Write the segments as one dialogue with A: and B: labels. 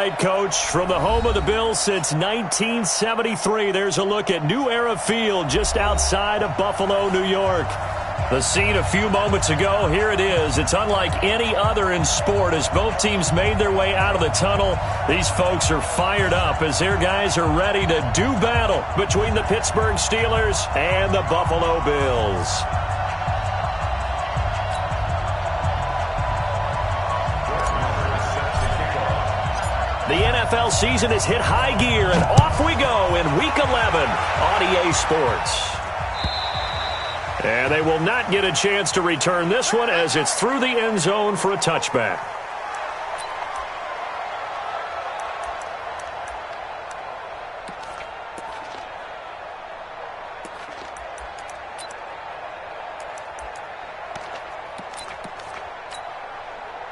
A: right, Coach. From the home of the Bills since 1973, there's a look at New Era Field just outside of Buffalo, New York. The scene a few moments ago, here it is. It's unlike any other in sport as both teams made their way out of the tunnel. These folks are fired up as their guys are ready to do battle between the Pittsburgh Steelers and the Buffalo Bills. The NFL season has hit high gear, and off we go in Week 11 on EA Sports. And they will not get a chance to return this one as it's through the end zone for a touchback.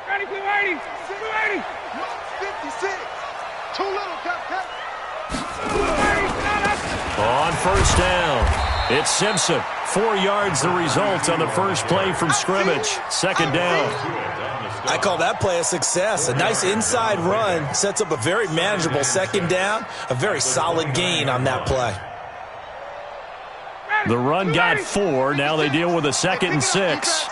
B: Ready, 280, 56, too little, cut.
A: On first down, it's Simpson. 4 yards the result on the first play from scrimmage. Second down.
C: I call that play a success. A nice inside run sets up a very manageable second down. A very solid gain on that play.
A: The run got 4. Now they deal with a 2nd and 6.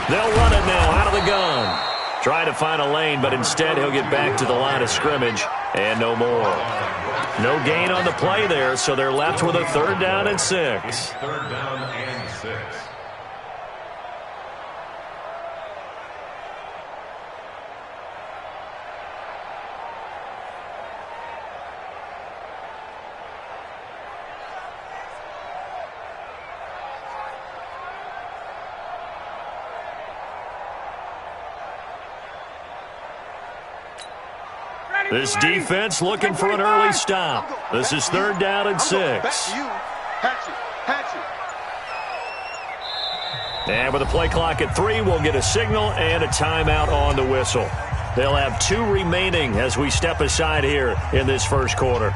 A: They'll run it now out of the gun. Trying to find a lane, but instead he'll get back to the line of scrimmage and no more. No gain on the play there, so they're left with a 3rd down and 6.
D: Third down and 6.
A: This defense looking for an early stop. This is 3rd down and 6. And with the play clock at 3, we'll get a signal and a timeout on the whistle. They'll have 2 remaining as we step aside here in this first quarter.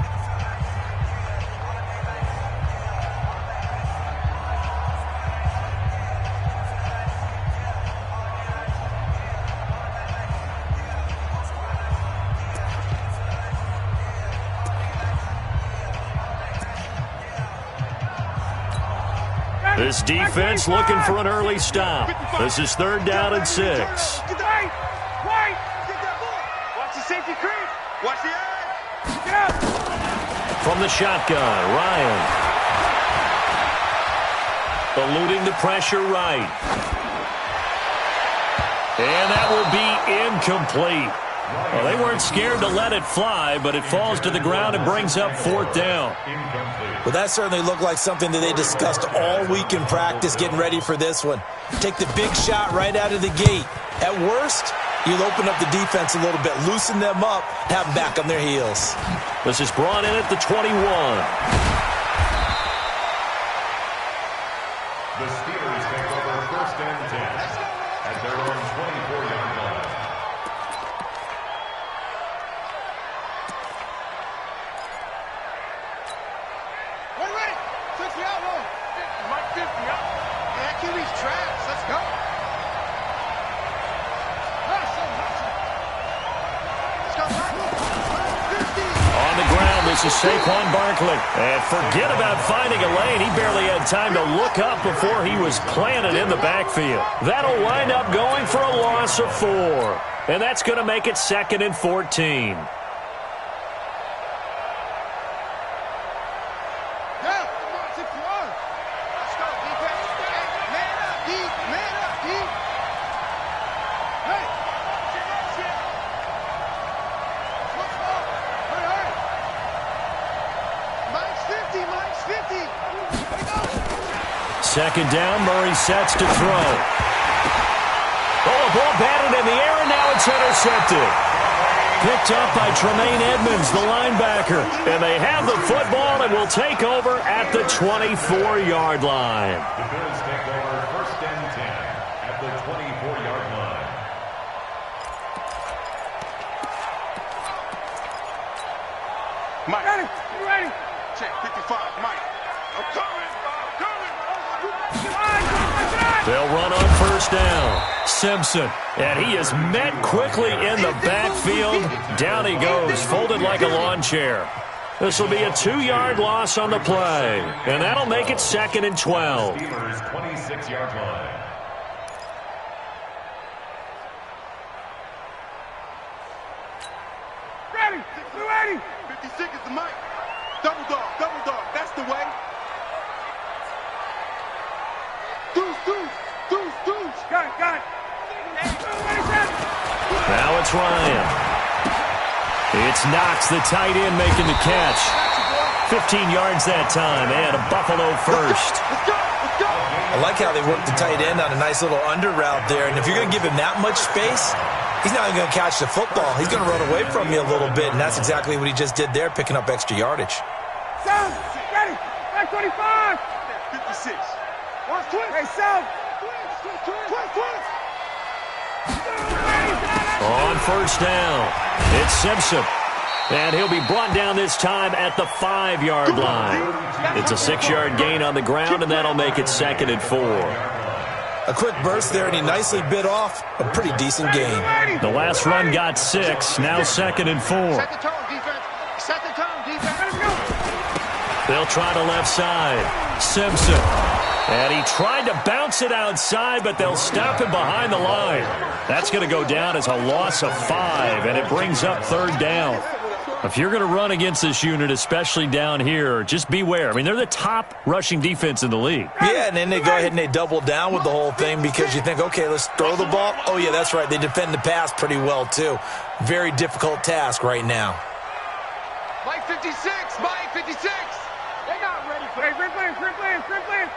A: This defense looking for an early stop. This is 3rd down and 6.
B: Watch the safety creep. Watch the eye. Get up.
A: From the shotgun, Ryan. Eluding the pressure right. And that will be incomplete. Well, they weren't scared to let it fly, but it falls to the ground and brings up 4th down.
C: Well, that certainly looked like something that they discussed all week in practice getting ready for this one. Take the big shot right out of the gate. At worst, you'll open up the defense a little bit, loosen them up, have them back on their heels.
A: This is brought in at the 21.
D: The Steelers take over 1st and 10 at their own 24-yard line.
B: We're ready. 50 out roll. Mike 50 out. That QB's trash. Let's go.
A: On the ground, this is Saquon Barkley. And forget about finding a lane. He barely had time to look up before he was planted in the backfield. That'll wind up going for a loss of 4. And that's going to make it 2nd and 14. Second down, Murray sets to throw. Oh, a ball batted in the air, and now it's intercepted. Picked up by Tremaine Edmonds, the linebacker. And they have the football and will take over at the 24-yard line.
D: The Bills take over 1st and 10 at the 24-yard line.
B: Mike, you ready? Check 55, Mike. I'm coming.
A: They'll run on 1st down. Simpson. And he is met quickly in the backfield. Down he goes, folded like a lawn chair. This will be a 2-yard loss on the play. And that'll make it 2nd and 12.
D: Steelers 26-yard line.
B: Ready, 280. 56 is the mic. Double dog, that's the way. Deuce. Got it.
A: Now it's Ryan. It's Knox, the tight end, making the catch. 15 yards that time, and a Buffalo first.
B: Let's go.
C: I like how they work the tight end on a nice little under route there. And if you're going to give him that much space, he's not even going to catch the football. He's going to run away from you a little bit, and that's exactly what he just did there, picking up extra yardage.
B: Sound, ready. Back 25. 56. Watch twist. Hey, Sound. Twist.
A: On first down, it's Simpson. And he'll be brought down this time at the 5-yard line. It's a 6-yard gain on the ground, and that'll make it 2nd and 4.
C: A quick burst there, and he nicely bit off a pretty decent gain.
A: The last run got 6, now 2nd and 4.
B: Set the tone, defense. Set the tone, defense. Let's go.
A: They'll try to left side. Simpson. And he tried to bounce it outside, but they'll stop him behind the line. That's going to go down as a loss of 5, and it brings up 3rd down. If you're going to run against this unit, especially down here, just beware. I mean, they're the top rushing defense in the league.
C: Yeah, and then they go ahead and they double down with the whole thing because you think, okay, let's throw the ball. Oh, yeah, that's right. They defend the pass pretty well, too. Very difficult task right now.
B: Mike 56. They're not ready for it. Sprint plan.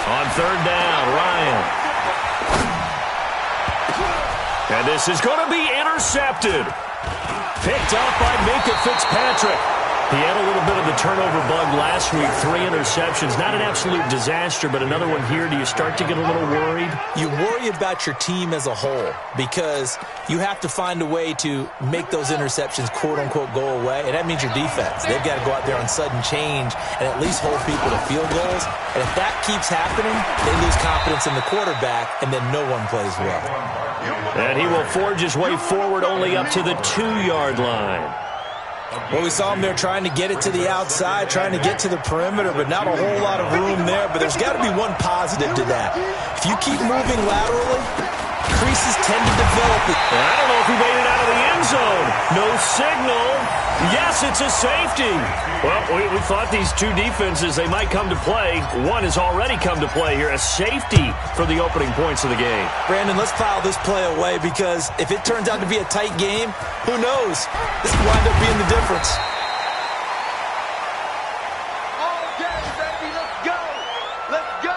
A: On 3rd down, Ryan. And this is going to be intercepted. Picked up by Minka Fitzpatrick. He had a little bit of the turnover bug last week, 3 interceptions. Not an absolute disaster, but another one here. Do you start to get a little worried?
C: You worry about your team as a whole because you have to find a way to make those interceptions, quote-unquote, go away, and that means your defense. They've got to go out there on sudden change and at least hold people to field goals. And if that keeps happening, they lose confidence in the quarterback, and then no one plays well.
A: And he will forge his way forward only up to the 2-yard line.
C: Well, we saw him there trying to get it to the outside, trying to get to the perimeter, but not a whole lot of room there. But there's got to be one positive to that. If you keep moving laterally, creases tend to develop.
A: I don't know if he made it out of the end zone. No signal. Yes, it's a safety. Well, we thought these two defenses, they might come to play. One has already come to play here. A safety for the opening points of the game.
C: Brandon, let's file this play away because if it turns out to be a tight game, who knows? This could wind up being the difference.
B: All day, baby. Let's go. Let's go.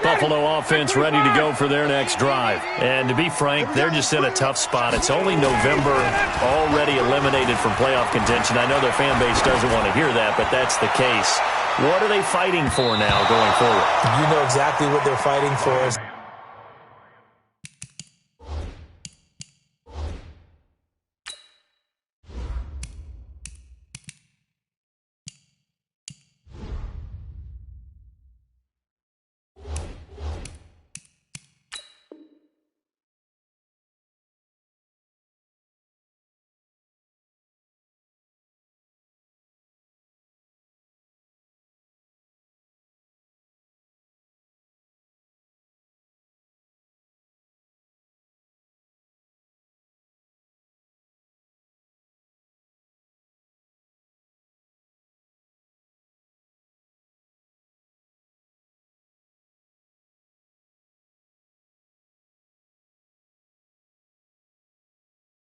A: Buffalo offense ready to go for their next drive. And to be frank, they're just in a tough spot. It's only November, already eliminated from playoff contention. I know their fan base doesn't want to hear that, but that's the case. What are they fighting for now going forward?
C: You know exactly what they're fighting for.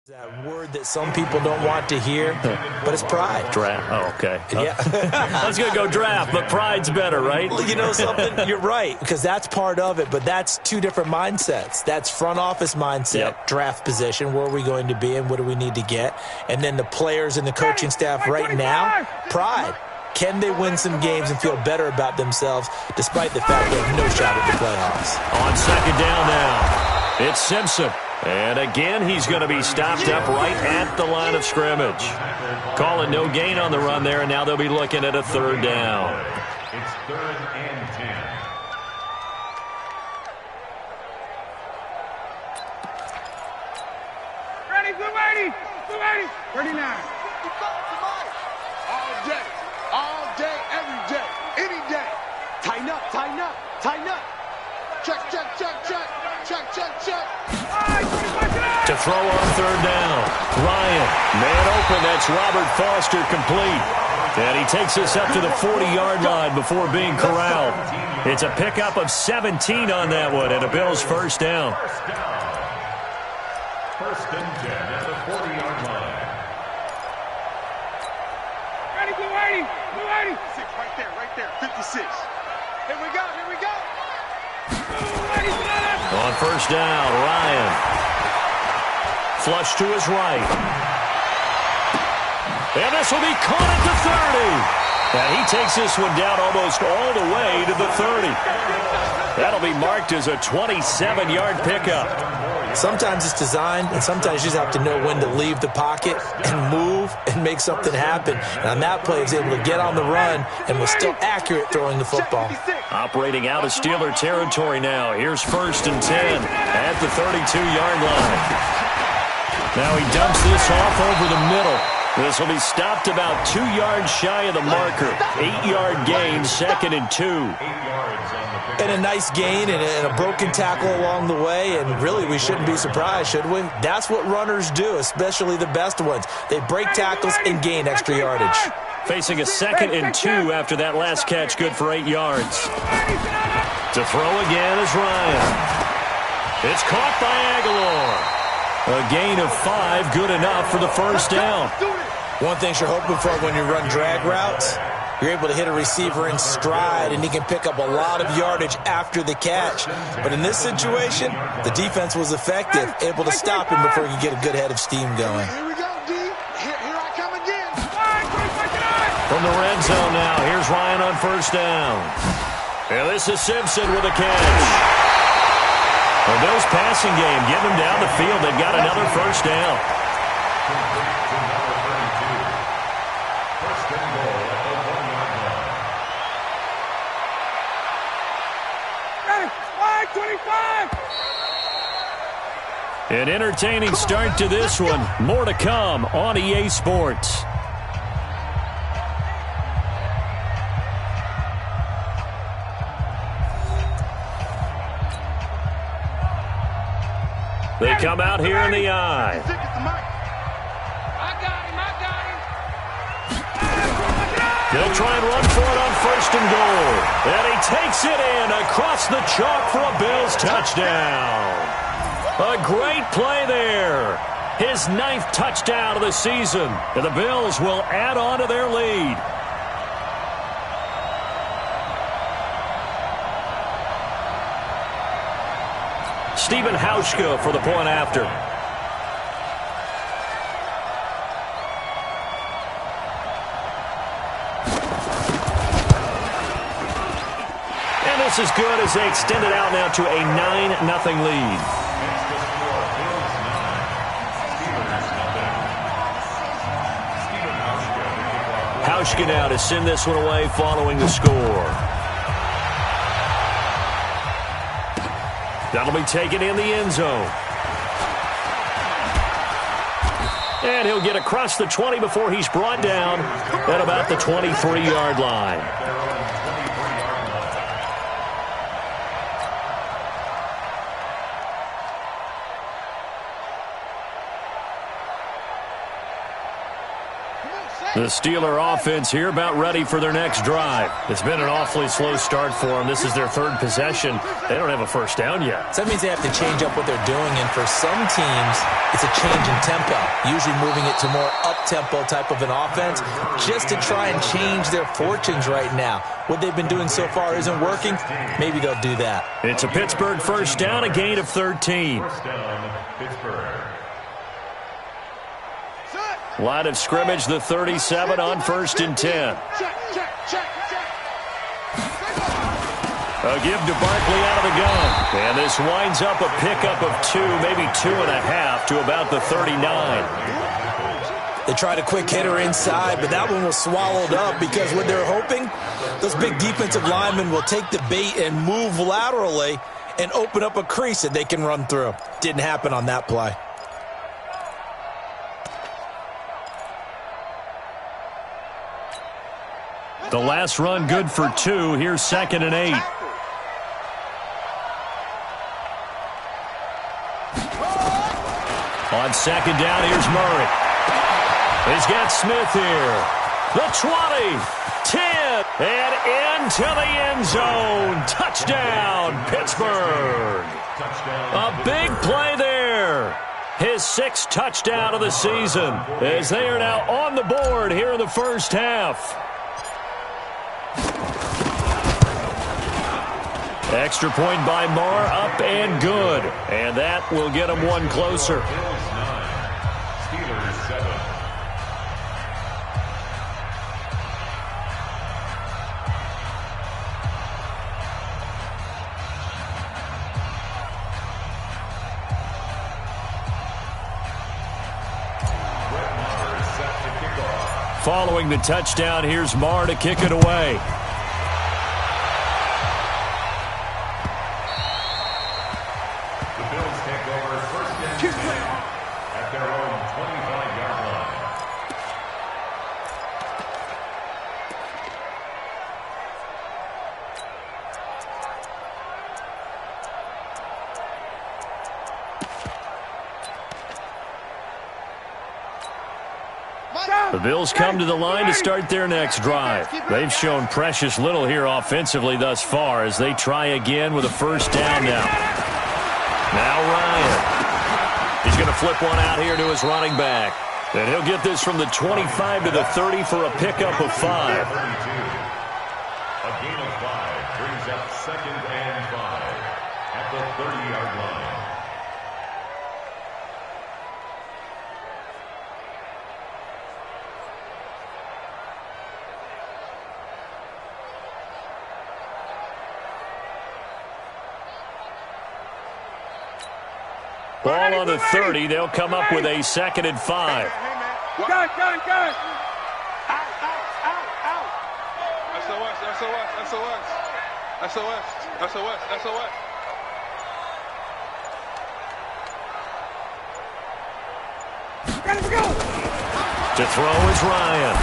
C: That word that some people don't want to hear, but it's pride.
A: Draft. Oh, okay.
C: Yeah.
A: I was going to go draft, but pride's better, right?
C: You know something? You're right, because that's part of it, but that's two different mindsets. That's front office mindset, draft position, where are we going to be and what do we need to get? And then the players and the coaching staff right now, pride. Can they win some games and feel better about themselves despite the fact they have no shot at the playoffs?
A: On second down now, it's Simpson. And again, he's going to be stopped up right at the line of scrimmage. Calling no gain on the run there, and now they'll be looking at a third down.
D: It's 3rd and 10.
B: Ready, good ready. 39. All day, every day, any day. Tighten up. Check.
A: To throw on third down. Ryan, man open. That's Robert Foster complete. And he takes us up to the 40-yard line before being corralled. It's a pickup of 17 on that one, and a Bills first down.
D: 1st and 10 at the 40-yard line.
B: Ready. 6 right there. 56. Here we go.
A: On first down, Ryan. Flush to his right. And this will be caught at the 30. And he takes this one down almost all the way to the 30. That'll be marked as a 27-yard pickup.
C: Sometimes it's designed, and sometimes you just have to know when to leave the pocket and move and make something happen. And on that play, he was able to get on the run and was still accurate throwing the football.
A: Operating out of Steeler territory now. Here's 1st and 10 at the 32-yard line. Now he dumps this off over the middle. This will be stopped about 2 yards shy of the marker. 8-yard gain, 2nd and 2.
D: 8 yards on the pick.
C: And a nice gain and a broken tackle along the way, and really we shouldn't be surprised, should we? That's what runners do, especially the best ones. They break tackles and gain extra yardage.
A: Facing a 2nd and 2 after that last catch, good for 8 yards. To throw again is Ryan. It's caught by Aguilar. A gain of 5, good enough for the first down.
C: One thing you're hoping for when you run drag routes, you're able to hit a receiver in stride, and he can pick up a lot of yardage after the catch. But in this situation, the defense was effective, able to stop him before he could get a good head of steam going.
B: Here we go, D. Here I come again.
A: From the red zone now, here's Ryan on first down. And this is Simpson with a catch. The Bills passing game, get them down the field. They've got another first down. An entertaining start to this one. More to come on EA Sports. They come out here in the eye. They'll try and run for it on 1st and goal. And he takes it in across the chalk for a Bills touchdown. A great play there. His 9th touchdown of the season. And the Bills will add on to their lead. Stephen Hauschka for the point after. And this is good as they extend it out now to a 9-0 lead. Hauschka now to send this one away following the score. That'll be taken in the end zone. And he'll get across the 20 before he's brought down at about the 23-yard line. The Steeler offense here about ready for their next drive. It's been an awfully slow start for them. This is their 3rd possession. They don't have a first down yet.
C: So that means they have to change up what they're doing, and for some teams, it's a change in tempo, usually moving it to more up-tempo type of an offense just to try and change their fortunes right now. What they've been doing so far isn't working. Maybe they'll do that.
A: It's a Pittsburgh first down, a gain of 13.
D: First down, Pittsburgh.
A: Line of scrimmage, the 37 on 1st and 10. A give to Barkley out of the gun. And this winds up a pickup of 2, maybe 2.5 to about the 39.
C: They tried a quick hitter inside, but that one was swallowed up because what they're hoping, those big defensive linemen will take the bait and move laterally and open up a crease that they can run through. Didn't happen on that play.
A: The last run good for 2. Here's 2nd and 8. On 2nd down, here's Murray. He's got Smith here. The 20, 10, and into the end zone. Touchdown, Pittsburgh. A big play there. His 6th touchdown of the season as they are now on the board here in the first half. Extra point by Marr, up and good. And that will get him one closer. Following the touchdown, here's Marr to kick it away.
D: At their own 25-yard line.
A: The Bills come to the line to start their next drive. They've shown precious little here offensively thus far as they try again with a first down now. Now Ryan. He's going to flip one out here to his running back. And he'll get this from the 25 to the 30 for a pickup of 5.
D: A gain of 5 brings up 2nd and 5 at the 30-yard line.
A: Ball on the 30. They'll come up with a 2nd and 5.
B: Gun. Out. SOS.
A: To throw is Ryan.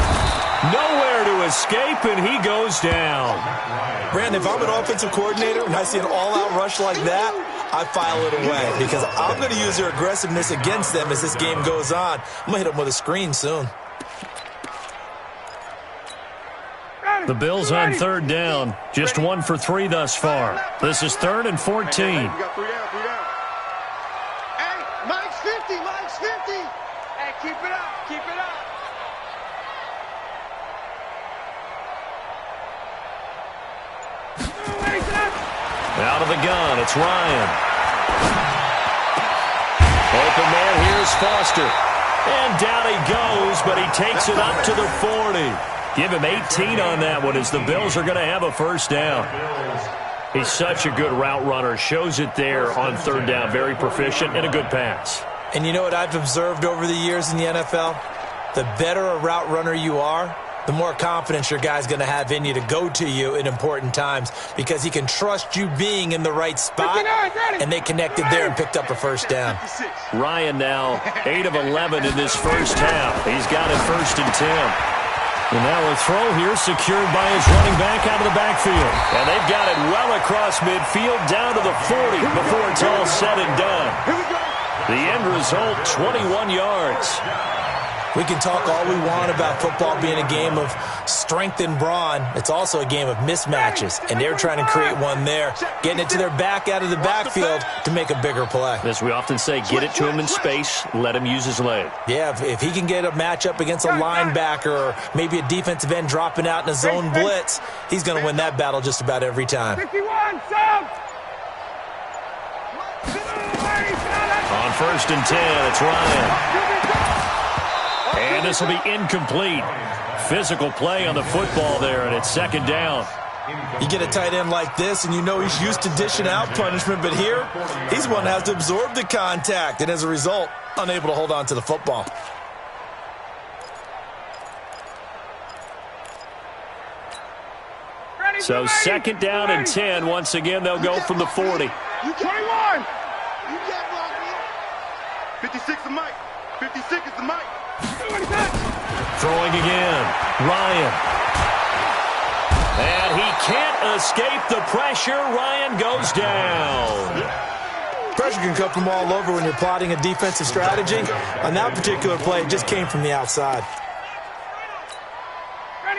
A: Nowhere to escape, and he goes down.
C: Brandon, if I'm an offensive coordinator and I see an all-out rush like that, I file it away because I'm going to use their aggressiveness against them as this game goes on. I'm going to hit them with a screen soon.
A: The Bills on 3rd down. Just 1 for 3 thus far. This is 3rd and 14.
B: Hey, Mike's 50. Hey, keep it up.
A: Out of the gun, it's Ryan. Open man, here's Foster. And down he goes, but he takes it up to the 40. Give him 18 on that one as the Bills are going to have a first down. He's such a good route runner. Shows it there on 3rd down. Very proficient and a good pass.
C: And you know what I've observed over the years in the NFL? The better a route runner you are, the more confidence your guy's going to have in you to go to you in important times because he can trust you being in the right spot, and they connected there and picked up a first down.
A: Ryan now 8 of 11 in this first half. He's got it 1st and 10. And now a throw here secured by his running back out of the backfield. And they've got it well across midfield down to the 40 before it's all said and done. The end result, 21 yards.
C: We can talk all we want about football being a game of strength and brawn. It's also a game of mismatches, and they're trying to create one there, getting it to their back out of the backfield to make a bigger play.
A: As we often say, get it to him in space, let him use his leg.
C: Yeah, if he can get a matchup against a linebacker or maybe a defensive end dropping out in a zone blitz, he's going to win that battle just about every time.
B: 51, Sam!
A: On 1st and 10, it's Ryan. And this will be incomplete. Physical play on the football there, and it's 2nd down.
C: You get a tight end like this, and you know he's used to dishing out punishment, but here, he's one that has to absorb the contact, and as a result, unable to hold on to the football.
A: So second down and 10. Once again, they'll go from the 40.
B: You 21. You can't block me. 56 is Mike. 56 is the Mike.
A: Throwing again. Ryan. And he can't escape the pressure. Ryan goes down.
C: Pressure can come from all over when you're plotting a defensive strategy. On that particular play, it just came from the outside.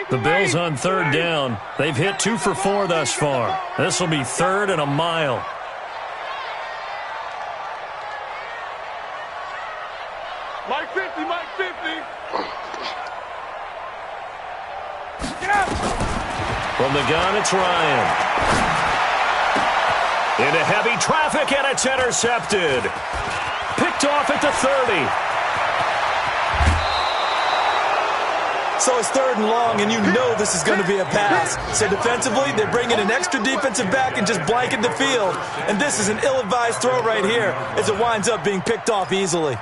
A: The Bills on third down. They've hit 2 for 4 thus far. This will be third and a mile.
B: Mike 50, Mike 50.
A: From the gun, it's Ryan. Into heavy traffic, and it's intercepted. Picked off at the 30.
C: So it's third and long, and you know this is going to be a pass. So defensively, they bring in an extra defensive back and just blanket the field. And this is an ill-advised throw right here as it winds up being picked off easily.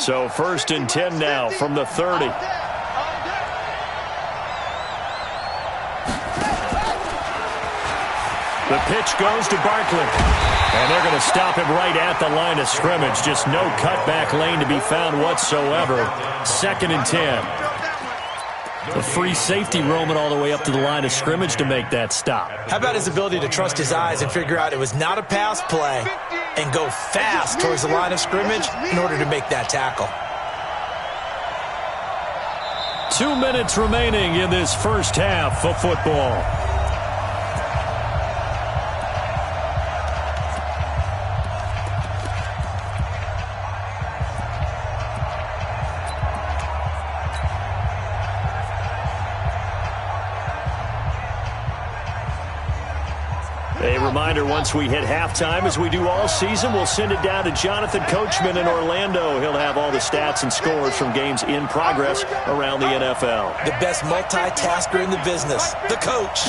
A: So first and 10 now from the 30. The pitch goes to Barkley. And they're going to stop him right at the line of scrimmage. Just no cutback lane to be found whatsoever. Second and 10. A free safety roaming all the way up to the line of scrimmage to make that stop.
C: How about his ability to trust his eyes and figure out it was not a pass play and go fast towards the line of scrimmage in order to make that tackle.
A: 2 minutes remaining in this first half of football. A reminder, once we hit halftime, as we do all season, we'll send it down to Jonathan Coachman in Orlando. He'll have all the stats and scores from games in progress around the NFL.
C: The best multitasker in the business, the coach.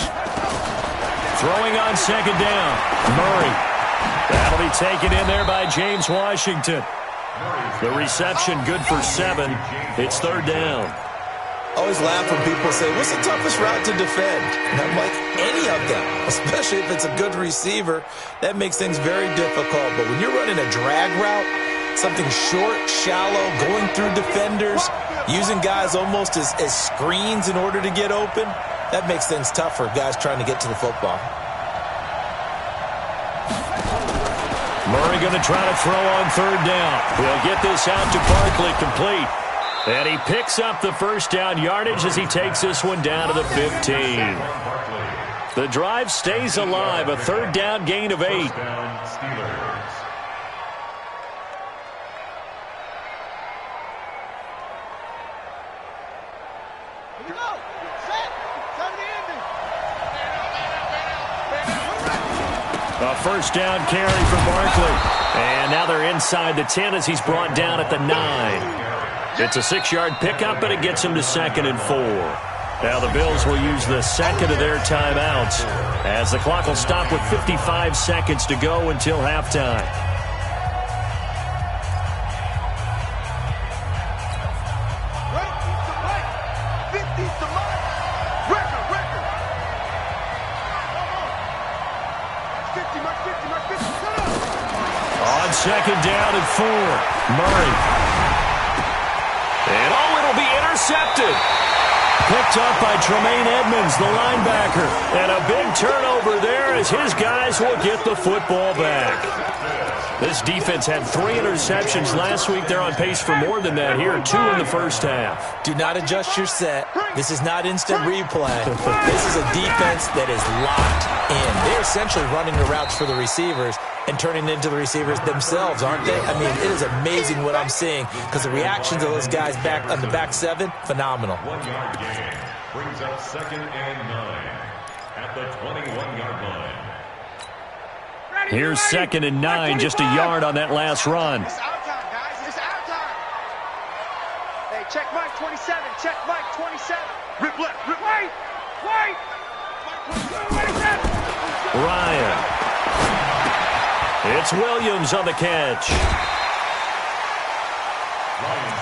A: Throwing on second down, Murray. That'll be taken in there by James Washington. The reception good for 7. It's third down.
C: Always laugh when people say, what's the toughest route to defend? And I'm like, any of them, especially if it's a good receiver. That makes things very difficult. But when you're running a drag route, something short, shallow, going through defenders, using guys almost as screens in order to get open, that makes things tough for guys trying to get to the football.
A: Murray going to try to throw on third down. He'll get this out to Barkley, complete. And he picks up the first down yardage as he takes this one down to the 15. The drive stays alive, a third down gain of 8. A first down carry for Barkley. And now they're inside the 10 as he's brought down at the 9. It's a 6-yard pickup, but it gets him to second and 4. Now the Bills will use the second of their timeouts as the clock will stop with 55 seconds to go until halftime. On second down and 4, Murray. And it'll be intercepted. Picked up by Tremaine Edmonds, the linebacker. And a big turnover there as his guys will get the football back. This defense had 3 interceptions last week. They're on pace for more than that here, 2 in the first half.
C: Do not adjust your set. This is not instant replay. This is a defense that is locked in. They're essentially running the routes for the receivers and turning into the receivers themselves, aren't they? I mean, it is amazing what I'm seeing because the reactions of those guys back on the back 7, phenomenal.
D: 1-yard gain brings up second and 9 at the 21-yard line.
A: Here's 2nd and 9, just a yard on that last run.
B: It's our time, guys. It's our time. Hey, check Mike 27. Check Mike 27. Rip left. Rip right. Right.
A: Ryan. It's Williams on the catch.
D: Ryan's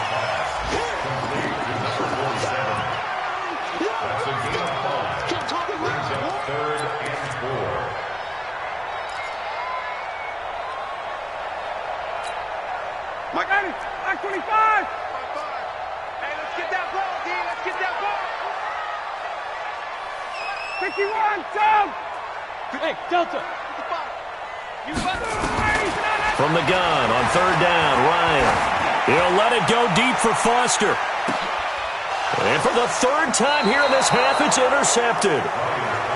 D: pass. Complete to number 47. That's a gain of 5. Brings up 3rd and 4.
B: Mike 25. Hey, let's get that ball, D. Let's get that ball. 51, Tom. Hey, Delta. 55.
A: From the gun on 3rd down, Ryan. He'll let it go deep for Foster. And for the 3rd time here in this half, it's intercepted.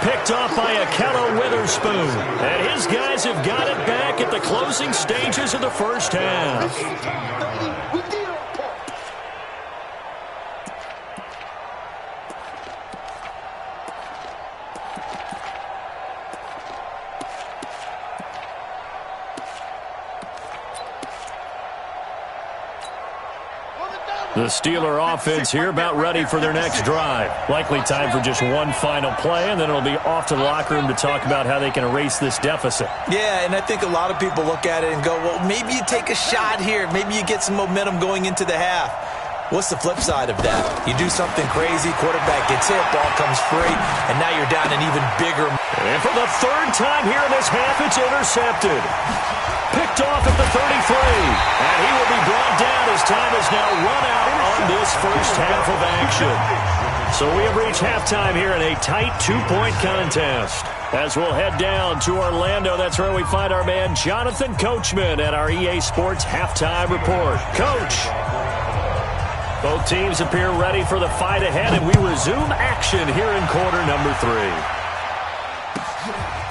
A: Picked off by Akello Witherspoon. And his guys have got it back at the closing stages of the first half. The Steeler offense here about ready for their next drive. Likely time for just one final play, and then it'll be off to the locker room to talk about how they can erase this deficit.
C: Yeah, and I think a lot of people look at it and go, well, maybe you take a shot here. Maybe you get some momentum going into the half. What's the flip side of that? You do something crazy, quarterback gets hit, ball comes free, and now you're down an even bigger.
A: And for the 3rd time here in this half, it's intercepted. Picked off at the 33. And he will be brought down as time is now run out on this first half of action. So we have reached halftime here in a tight 2-point contest. As we'll head down to Orlando, that's where we find our man Jonathan Coachman at our EA Sports Halftime Report. Coach. Both teams appear ready for the fight ahead, and we resume action here in quarter number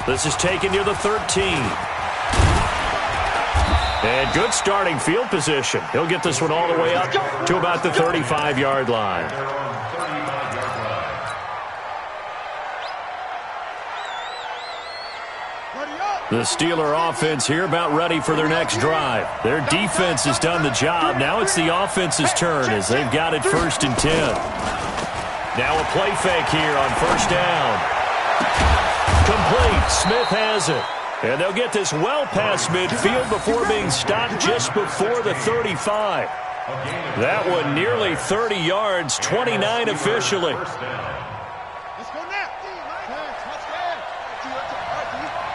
A: 3. This is taken near the 13. And good starting field position. He'll get this one all the way up to about the 35-yard line. The Steeler offense here about ready for their next drive. Their defense has done the job. Now it's the offense's turn as they've got it 1st and 10. Now a play fake here on 1st down. Complete. Smith has it. And they'll get this well past midfield before being stopped just before the 35. That one nearly 30 yards, 29 officially.
B: Let's go now.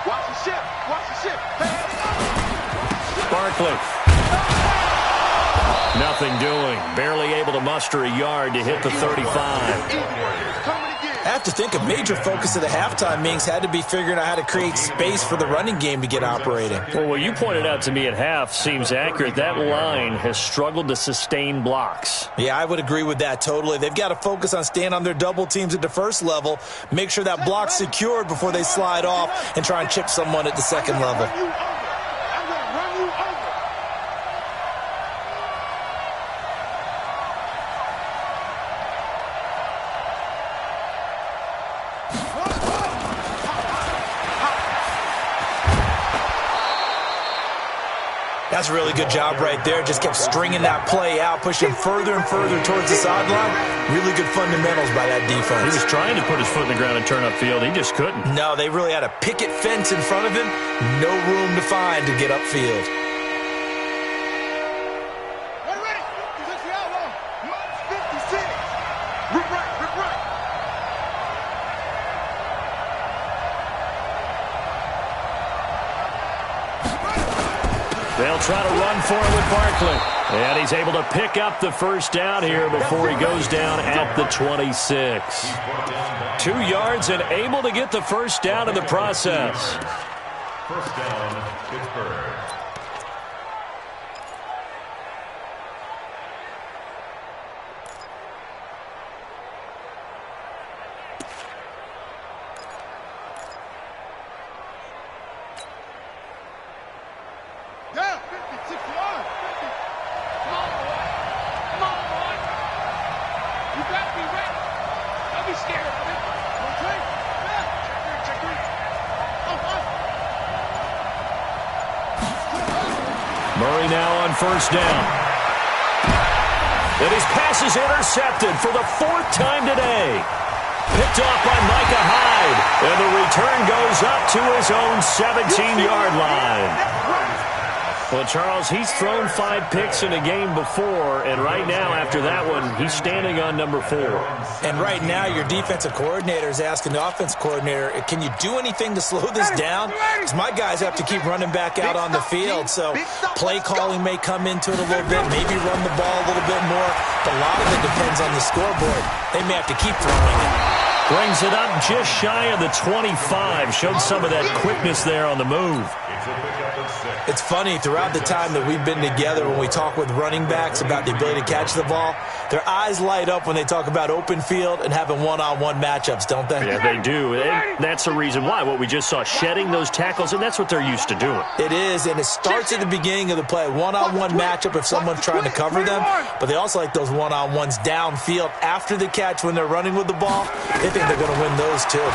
B: Watch the ship. Watch the ship.
A: Barkley. Nothing doing. Barely able to muster a yard to hit the 35.
C: I have to think a major focus of the halftime meetings had to be figuring out how to create space for the running game to get operating.
A: Well, what you pointed out to me at half seems accurate. That line has struggled to sustain blocks.
C: Yeah, I would agree with that totally. They've got to focus on staying on their double teams at the first level, make sure that block's secured before they slide off and try and chip someone at the second level. That's a really good job right there. Just kept stringing that play out, pushing further and further towards the sideline. Really good fundamentals by that defense.
A: He was trying to put his foot in the ground and turn upfield. He just couldn't.
C: No, they really had a picket fence in front of him. No room to find to get upfield.
B: We're ready. 60 out long. 56. Rip right. Rip right.
A: They'll try to run for it with Barkley. And he's able to pick up the 1st down here before he goes down at the 26. 2 yards and able to get the 1st down in the process.
D: 1st down, Pittsburgh.
B: Down. 50, 60 yards. 50. Come on, boy. Come on, boy. You got to be ready. Don't be scared. Check 3. Check 3.
A: Murray now on first down. And his pass is intercepted for the 4th time today. Picked off by Micah Hyde. And the return goes up to his own 17-yard line. Well, Charles, he's thrown 5 picks in a game before, and right now, after that one, he's standing on number 4.
C: And right now, your defensive coordinator is asking the offensive coordinator, can you do anything to slow this down? Because my guys have to keep running back out on the field, so play calling may come into it a little bit, maybe run the ball a little bit more, but a lot of it depends on the scoreboard. They may have to keep throwing it.
A: Brings it up just shy of the 25. Showed some of that quickness there on the move.
C: It's funny, throughout the time that we've been together, when we talk with running backs about the ability to catch the ball, their eyes light up when they talk about open field and having one-on-one matchups, don't they?
A: Yeah, they do. And that's the reason why. What we just saw, shedding those tackles, and that's what they're used to doing.
C: It is, and it starts at the beginning of the play. One-on-one matchup if someone's trying to cover them, but they also like those one-on-ones downfield after the catch when they're running with the ball. They think they're going to win those too.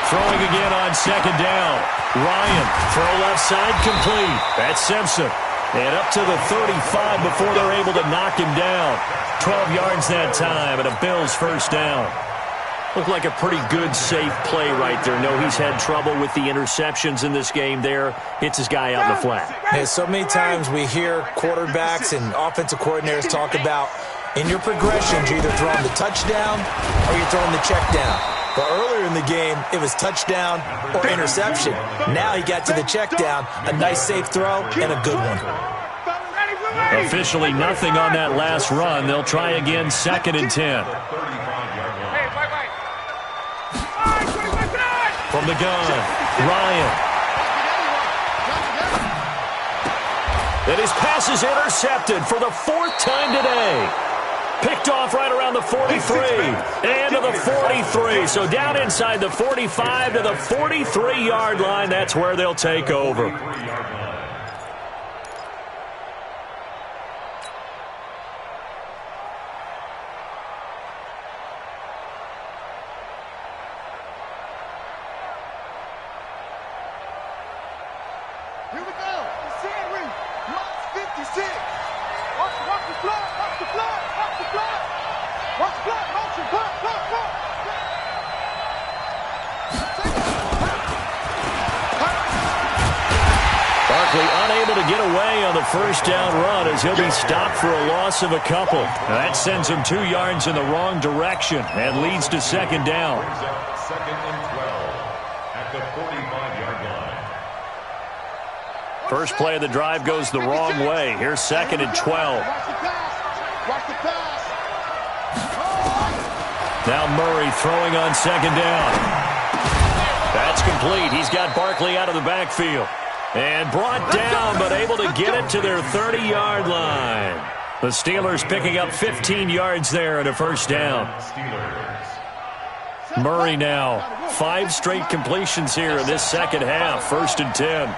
A: Throwing again on second down. Ryan, throw left side complete. That's Simpson. And up to the 35 before they're able to knock him down. 12 yards that time, and a Bills first down. Looked like a pretty good, safe play right there. No, he's had trouble with the interceptions in this game there. Hits his guy out in the flat.
C: Hey, so many times we hear quarterbacks and offensive coordinators talk about in your progressions, you're either throwing the touchdown or you're throwing the check down. But earlier in the game, it was touchdown or interception. Now he got to the check down, a nice safe throw, and a good one.
A: Officially nothing on that last run. They'll try again, 2nd and 10. From the gun, Ryan. And his pass is intercepted for the 4th time today. Picked off right around the 43 and to the 43. So down inside the 45 to the 43-yard line. That's where they'll take over.
B: Here we go. Sandwich. Mark 56. Watch the block. Watch the block. Watch the block. Watch the block. Motion. Block.
A: Barkley unable to get away on the first down run as he'll be stopped for a loss of a couple. That sends him 2 yards in the wrong direction and leads to 2nd down.
D: 2nd and 12 at the 45-yard line.
A: First play of the drive goes the wrong way. Here's 2nd and 12.
B: Watch the pass.
A: Now Murray throwing on 2nd down. That's complete. He's got Barkley out of the backfield. And brought down, but able to get it to their 30-yard line. The Steelers picking up 15 yards there and a first down. Murray now, 5 straight completions here in this second half. 1st and 10.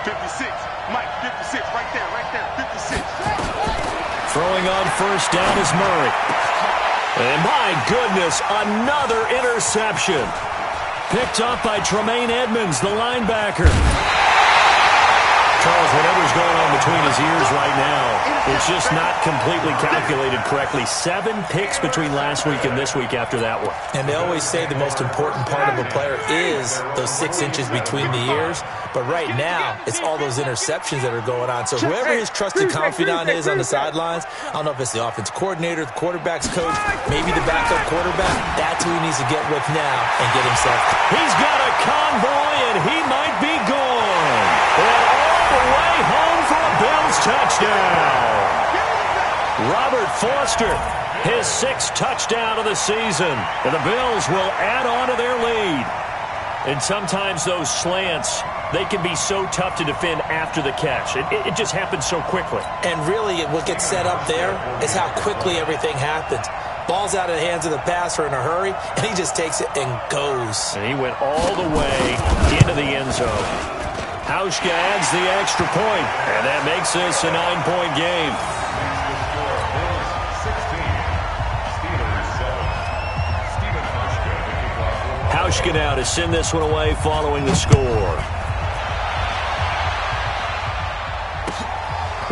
B: 56. Mike, 56. Right there. 56.
A: Throwing on first down is Murray. And my goodness, another interception. Picked up by Tremaine Edmonds, the linebacker. Charles, whatever's going on between his ears right now, it's just not completely calculated correctly. 7 picks between last week and this week after that one.
C: And they always say the most important part of a player is those 6 inches between the ears. But right now, it's all those interceptions that are going on. So whoever his trusted confidant is on the sidelines, I don't know if it's the offense coordinator, the quarterback's coach, maybe the backup quarterback, that's who he needs to get with now and get himself.
A: He's got a convoy, and he might be gone. And all the way home for a Bills touchdown. Robert Foster, his 6th touchdown of the season. And the Bills will add on to their lead. And sometimes those slants, they can be so tough to defend after the catch. It just happens so quickly.
C: And really, what gets set up there is how quickly everything happens. Ball's out of the hands of the passer in a hurry, and he just takes it and goes.
A: And he went all the way into the end zone. Hauschka adds the extra point, and that makes this a 9-point game. Hauschka now to send this one away following the score.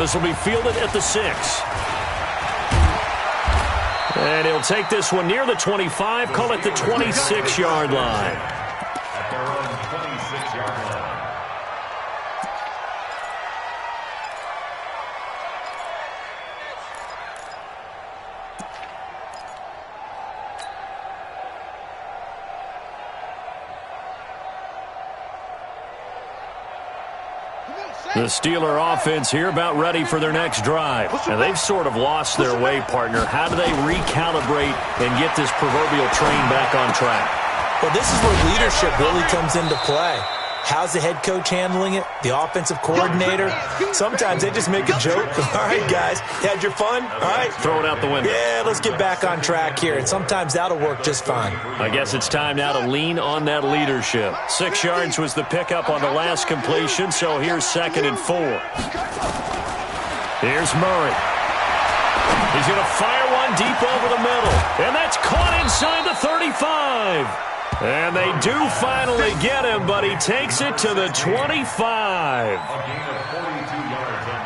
A: This will be fielded at the 6. And he'll take this one near the 25, call it the 26-yard line.
D: At their own 26-yard line.
A: The Steeler offense here about ready for their next drive. And they've sort of lost their way, partner. How do they recalibrate and get this proverbial train back on track?
C: Well, this is where leadership really comes into play. How's the head coach handling it? The offensive coordinator? Sometimes they just make a joke. All right, guys, you had your fun? All right.
A: Throw it out the window.
C: Yeah, let's get back on track here. And sometimes that'll work just fine.
A: I guess it's time now to lean on that leadership. 6 yards was the pickup on the last completion, so here's 2nd and 4. Here's Murray. He's going to fire one deep over the middle. And that's caught inside the 35. And they do finally get him, but he takes it to the 25.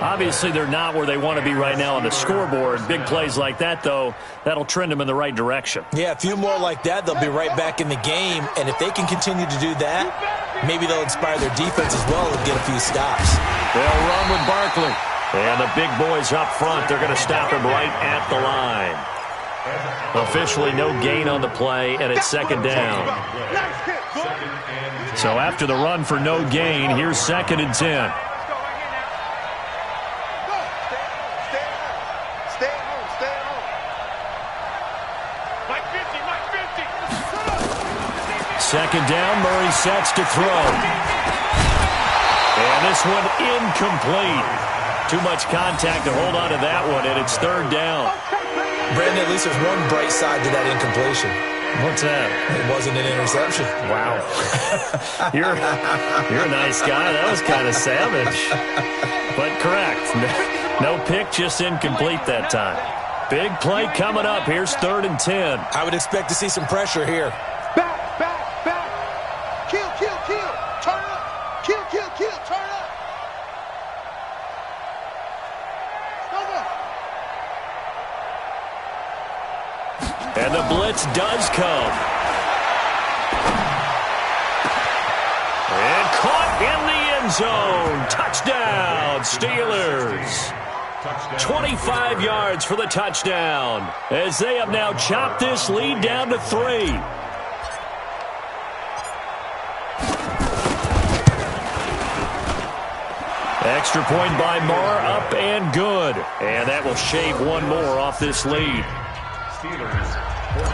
A: Obviously, they're not where they want to be right now on the scoreboard. Big plays like that, though, that'll trend them in the right direction.
C: Yeah, a few more like that, they'll be right back in the game. And if they can continue to do that, maybe they'll inspire their defense as well and get a few stops.
A: They'll run with Barkley. And the big boys up front, they're going to stop him right at the line. Officially no gain on the play, and it's 2nd down. So after the run for no gain, here's 2nd and 10.
B: Stay home. Mike 50.
A: 2nd down, Murray sets to throw. And this one incomplete. Too much contact to hold on to that one, and it's 3rd down.
C: Brandon, at least there's one bright side to that incompletion.
A: What's that?
C: It wasn't an interception.
A: Wow. You're a nice guy. That was kind of savage. But correct. No pick, just incomplete that time. Big play coming up. Here's 3rd and 10.
C: I would expect to see some pressure here.
B: Back. Kill. Turn up. Kill. Turn up.
A: And the blitz does come. And caught in the end zone. Touchdown, Steelers. 25 yards for the touchdown, as they have now chopped this lead down to 3. Extra point by Marr, up and good. And that will shave one more off this lead.
D: Steelers 14.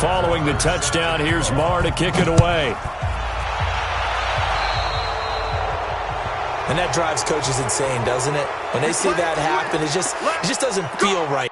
A: Following the touchdown, here's Marr to kick it away.
C: And that drives coaches insane, doesn't it? When they see that happen, it just doesn't feel right.